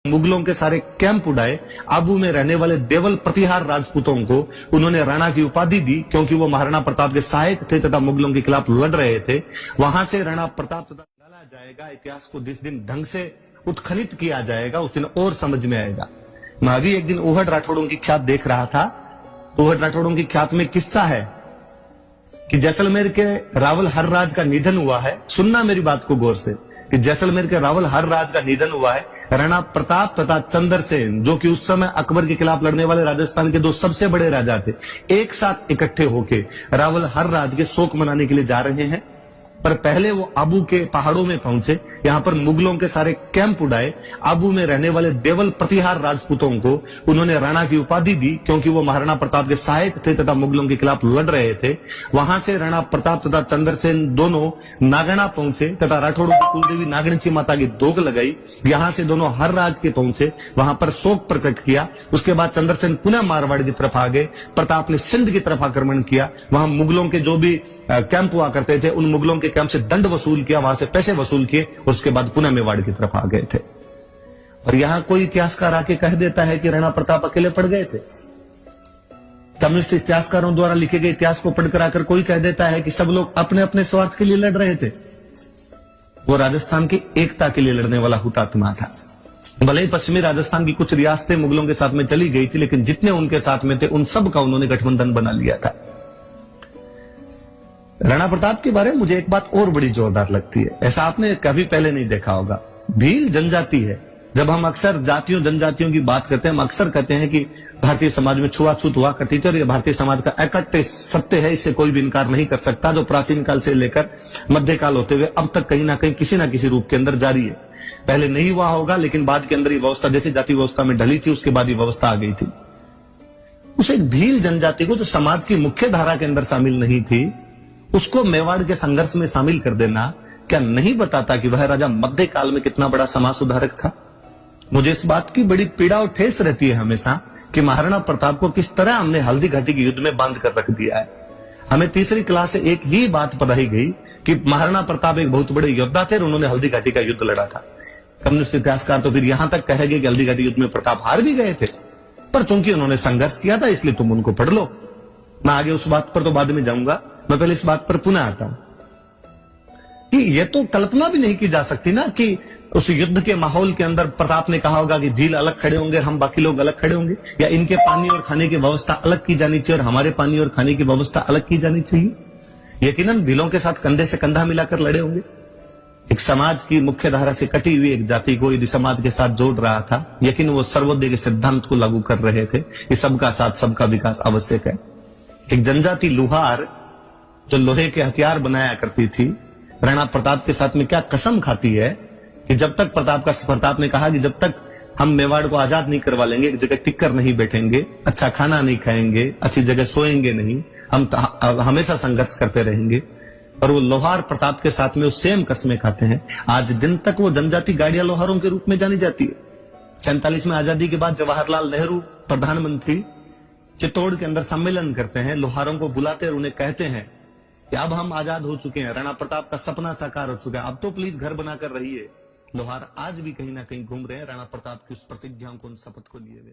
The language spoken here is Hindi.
मुगलों के सारे कैंप उड़ाए। आबू में रहने वाले देवल प्रतिहार राजपूतों को उन्होंने राणा की उपाधि दी, क्योंकि वो महाराणा प्रताप के सहायक थे तथा मुगलों के खिलाफ लड़ रहे थे। वहां से राणा प्रताप तथा निकाला जाएगा। इतिहास को जिस दिन ढंग से उत्खनित किया जाएगा उस दिन और समझ में आएगा। मैं अभी एक दिन ओहड़ राठौड़ों की ख्यात देख रहा था। ओहड़ राठौड़ों की ख्यात में किस्सा है कि जैसलमेर के रावल हर राज का निधन हुआ है। सुनना मेरी बात को गौर से, कि जैसलमेर के रावल हर राज का निधन हुआ है। राणा प्रताप तथा चंद्रसेन, जो कि उस समय अकबर के खिलाफ लड़ने वाले राजस्थान के दो सबसे बड़े राजा थे, एक साथ इकट्ठे होके रावल हर राज के शोक मनाने के लिए जा रहे हैं। पर पहले वो आबू के पहाड़ों में पहुंचे। यहां पर मुगलों के सारे कैंप उड़ाए। आबू में रहने वाले देवल प्रतिहार राजपूतों को उन्होंने राणा की उपाधि दी, क्योंकि वो महाराणा प्रताप के सहायक थे तथा मुगलों के खिलाफ लड़ रहे थे। वहां से राणा प्रताप तथा चंद्रसेन दोनों नागना पहुंचे तथा राठौड़ों की कुलदेवी नागणची माता की दोग लगाई। यहां से दोनों हर राज के पहुंचे, वहां पर शोक प्रकट किया। उसके बाद चंद्रसेन पुनः मारवाड़ की तरफ आ गए। प्रताप ने सिंध की तरफ आक्रमण किया। वहां मुगलों के जो भी कैंप हुआ करते थे उन मुगलों के कैंप से दंड वसूल किया, वहां से पैसे वसूल किए और उसके बाद पुनः मेवाड़ की तरफ आ गए थे। और यहां कोई इतिहासकार आके कह देता है कि राणा प्रताप अकेले पड़ गए थे। कम्युनिस्ट इतिहासकारों द्वारा लिखे गए इतिहास को पढ़कर आकर कोई कह देता है कि सब लोग अपने अपने स्वार्थ के लिए लड़ रहे थे। वो राजस्थान की एकता के लिए लड़ने वाला हुतात्मा था। भले ही पश्चिमी राजस्थान की कुछ रियासतें मुगलों के साथ में चली गई थी, लेकिन जितने उनके साथ में थे उन सब का उन्होंने गठबंधन बना लिया था। राणा प्रताप के बारे में मुझे एक बात और बड़ी जोरदार लगती है, ऐसा आपने कभी पहले नहीं देखा होगा। भील जनजाति है। जब हम अक्सर जातियों जनजातियों की बात करते हैं, हम अक्सर कहते हैं कि भारतीय समाज में छुआछूत हुआ करती थी और ये भारतीय समाज का अकट्ट सत्य है, इससे कोई भी इनकार नहीं कर सकता, जो प्राचीन काल से लेकर मध्यकाल होते हुए अब तक कहीं ना कहीं किसी ना किसी रूप के अंदर जारी है। पहले नहीं हुआ होगा, लेकिन बाद के अंदर ये व्यवस्था जैसे जाति व्यवस्था में ढली थी उसके बाद ये व्यवस्था आ गई थी। उस एक भील जनजाति को जो समाज की मुख्य धारा के अंदर शामिल नहीं थी, उसको मेवाड़ के संघर्ष में शामिल कर देना क्या नहीं बताता कि वह राजा मध्यकाल में कितना बड़ा समाज सुधारक था। मुझे इस बात की बड़ी पीड़ा और ठेस रहती है हमेशा कि महाराणा प्रताप को किस तरह हमने हल्दी घाटी के युद्ध में बांध कर रख दिया है। हमें तीसरी क्लास से एक ही बात पढ़ाई गई कि महाराणा प्रताप एक बहुत बड़े योद्धा थे और उन्होंने हल्दी घाटी का युद्ध लड़ा था। कम्युनिस्ट इतिहासकार तो फिर यहां तक कहेंगे कि हल्दी घाटी युद्ध में प्रताप हार भी गए थे, पर चूंकि उन्होंने संघर्ष किया था इसलिए तुम उनको पढ़ लो। मैं आगे उस बात पर तो बाद में जाऊंगा, मैं पहले इस बात पर पुनः आता हूं कि यह तो कल्पना भी नहीं की जा सकती ना कि उस युद्ध के माहौल के अंदर प्रताप ने कहा होगा कि भील अलग खड़े होंगे, हम बाकी लोग अलग खड़े होंगे, या इनके पानी और खाने की व्यवस्था अलग की जानी चाहिए और हमारे पानी और खाने की व्यवस्था अलग की जानी चाहिए। यकीनन भीलों के साथ कंधे से कंधा मिलाकर लड़े होंगे। एक समाज की मुख्य धारा से कटी हुई एक जाति को यदि समाज के साथ जोड़ रहा था, यकीन वो सर्वोदय के सिद्धांत को लागू कर रहे थे कि सबका साथ सबका विकास आवश्यक है। एक जनजाति लुहार जो लोहे के हथियार बनाया करती थी, राणा प्रताप के साथ में क्या कसम खाती है कि जब तक प्रताप ने कहा कि जब तक हम मेवाड़ को आजाद नहीं करवा लेंगे, एक जगह टिक कर नहीं बैठेंगे, अच्छा खाना नहीं खाएंगे, अच्छी जगह सोएंगे नहीं, हम हमेशा संघर्ष करते रहेंगे। और वो लोहार प्रताप के साथ में वो सेम कस्में खाते हैं। आज दिन तक वो जनजाति गाड़िया लोहारों के रूप में जानी जाती है। 47 में आजादी के बाद जवाहरलाल नेहरू प्रधानमंत्री चित्तौड़ के अंदर सम्मेलन करते हैं, लोहारों को बुलाते और उन्हें कहते हैं कि अब हम आजाद हो चुके हैं, राणा प्रताप का सपना साकार हो चुका है, अब तो प्लीज घर बनाकर रहिए। लोहार आज भी कहीं ना कहीं घूम रहे हैं राणा प्रताप की उस प्रतिज्ञाओं को, उन शपथ को लिए हुए।